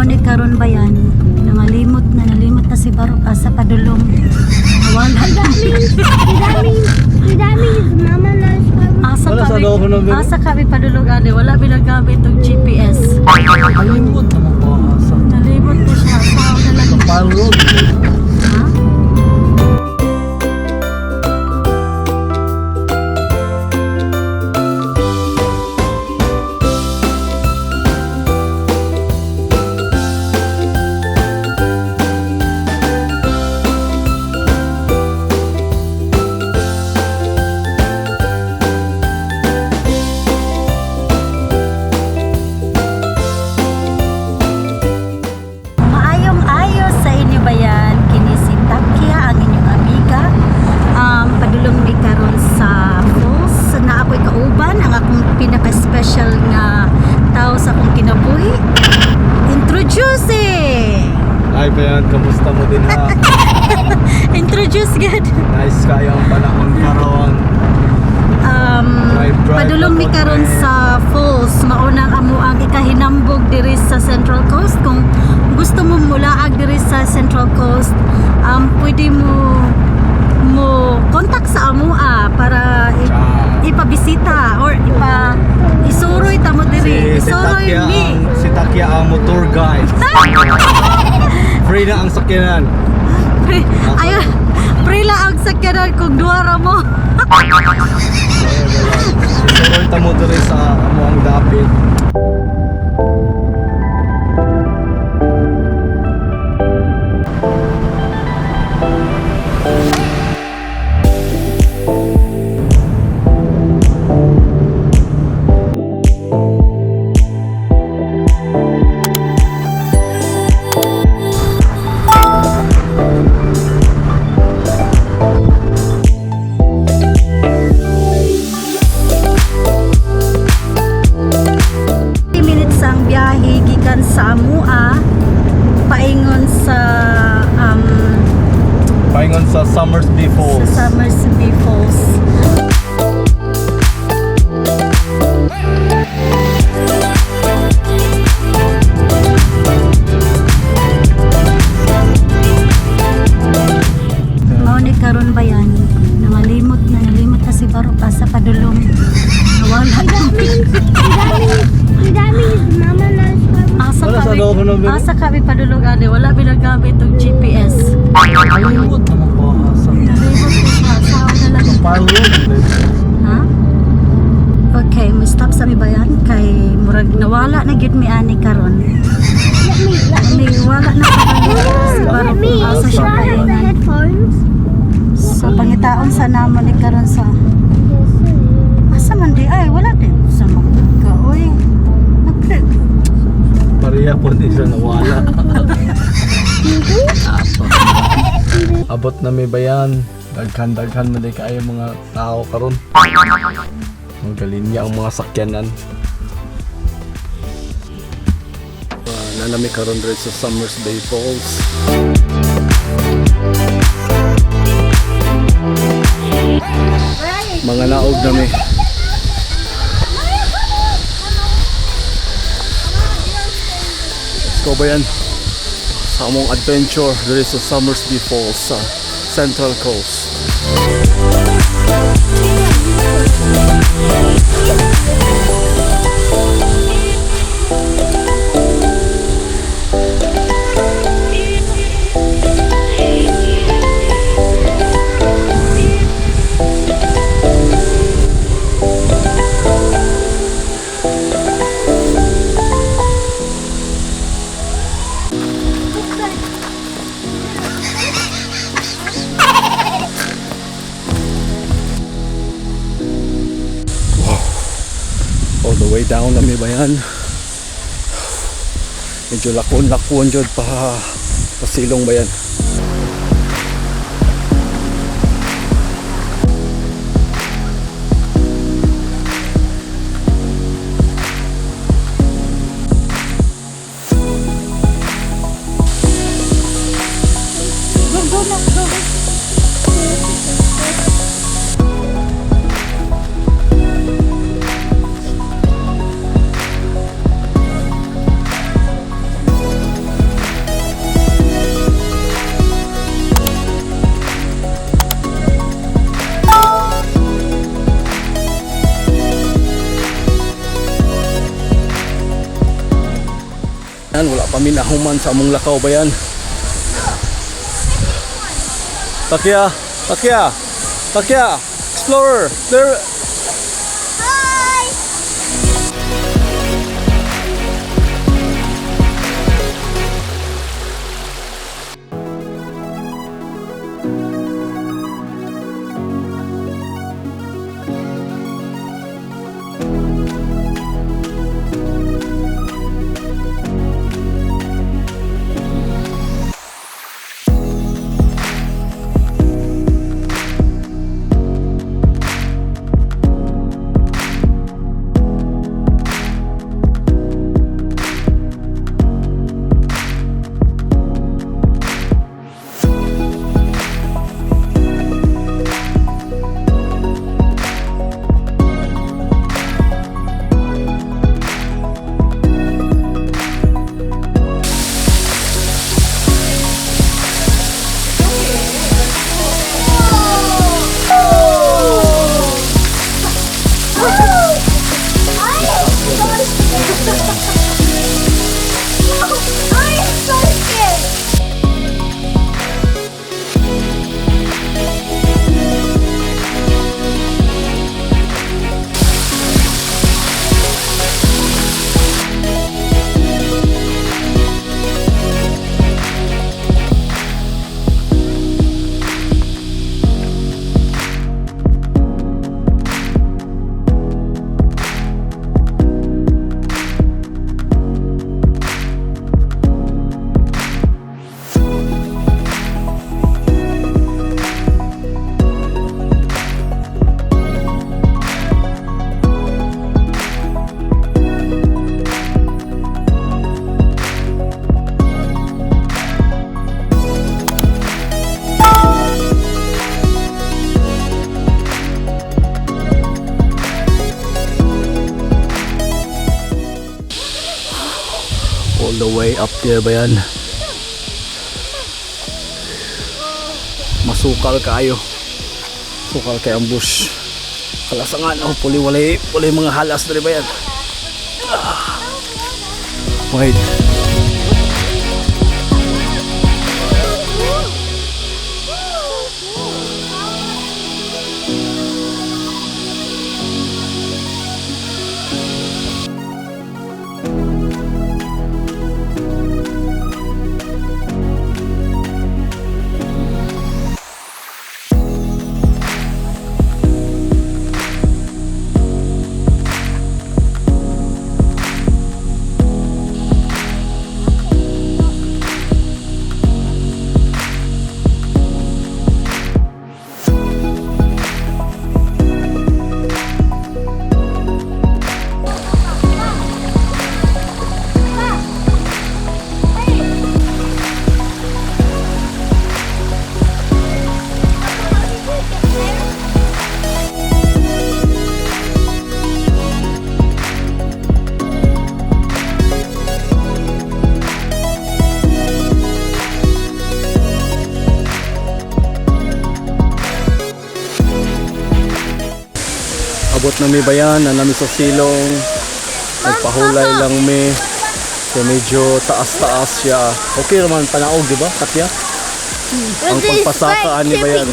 Ni karon bayan, nalimot na si Barok asa padulong. Nawala. Asa kami padulong ani, wala binagamit og GPS. Nalimot na mo asa. Nalimot na siya, sao na lang. Kapal road. Ha? Pinaka-special nga tao sa akong kinabuhi. Introducing! Ay bayan, kamusta mo din ha? Introduce God. Nice kayo ang panahon karon. Drive Padulong mi karon sa falls. Maunang amo ang ikahinambog diri sa Central Coast. Kung gusto mo mulaag diri sa Central Coast, pwede mo contact sa amua para ipabisita or isuroy ta mo diri. Isuroy mi. Si Takya ang motor guide. Free na ang sakyanan. Ayun, free lang ang sakyanan kung duwara mo. Isuroy ta mo diri sa amuang dapit. Sa amua paingon sa Somersby Falls. Sa Somersby Falls. Ni karon bayan, nalimot na si Barok asa padulong. Nawala. Asa kami padulong ani, wala binagamit og GPS. Nalimot na mo asa. Nalimot na siya, sao na lang. Kapal road. Ha? Okay, mo stop sa mi bayan kay murag nawala na gid mi ani karon. May wala na si Barok asa siya paingon. So pangitaon sa namon ni karon sa asa man di ay wala din sa mga oy. Pareha po din siya nawala. Abot na may bayan. Daghan mo din kayo mga tao karon. Magaling niya ang mga sakyanan. Nanami karon dito sa Somersby Falls. Mga naog nami. Let's go bayan sa among adventure dito sa Somersby Falls sa Central Coast. All the way down na may bayan. Medyo lakon dyan pa silong bayan. Yan, wala pa minahuman sa among lakaw bayan. Takya, Takya, Takya, explorer. There. All the way up there ba yan? Masukal kaayo. Sukal kay ang bush. Kalasangan, oh, walay mga halas na rin ba yan? Wait. Abot na may bayan, nanami sa silong. Nagpahulay lang may. Kaya medyo taas-taas siya. Okay naman panaog, di ba, Takya? Ang pagpasakaan ni bayan,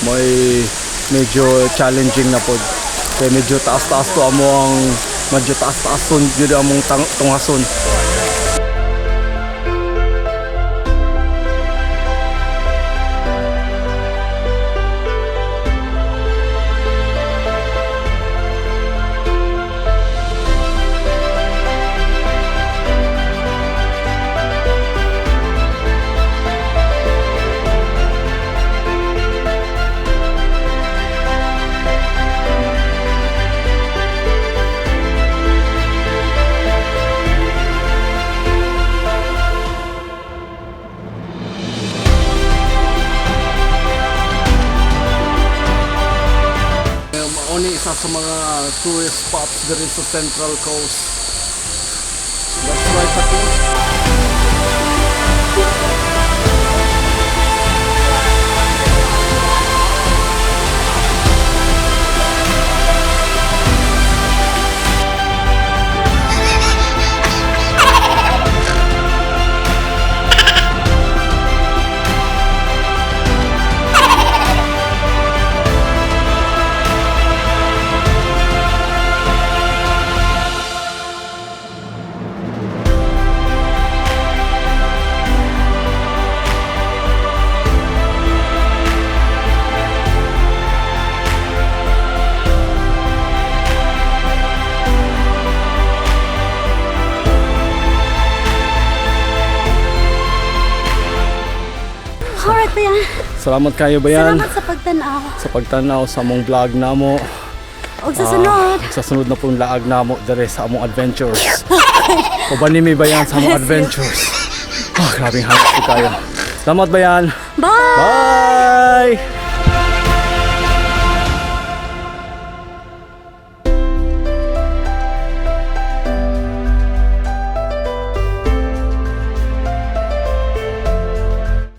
may medyo challenging na po. Kaya medyo taas-taas to among, medyo taas-taas ton, yun among tungason. Isa sa mga tourist spots there is sa Central Coast. That's right, Takya. bayan. Salamat kayo bayan Salamat sa pagtanaw. sa pagtanaw sa among vlog namo. Og sa sunod. Sa sunod na pong laag namo dere sa among adventures. Uban mi bayan sa among adventures. Grabing hanap ko kayo. Salamat bayan. Bye! Bye!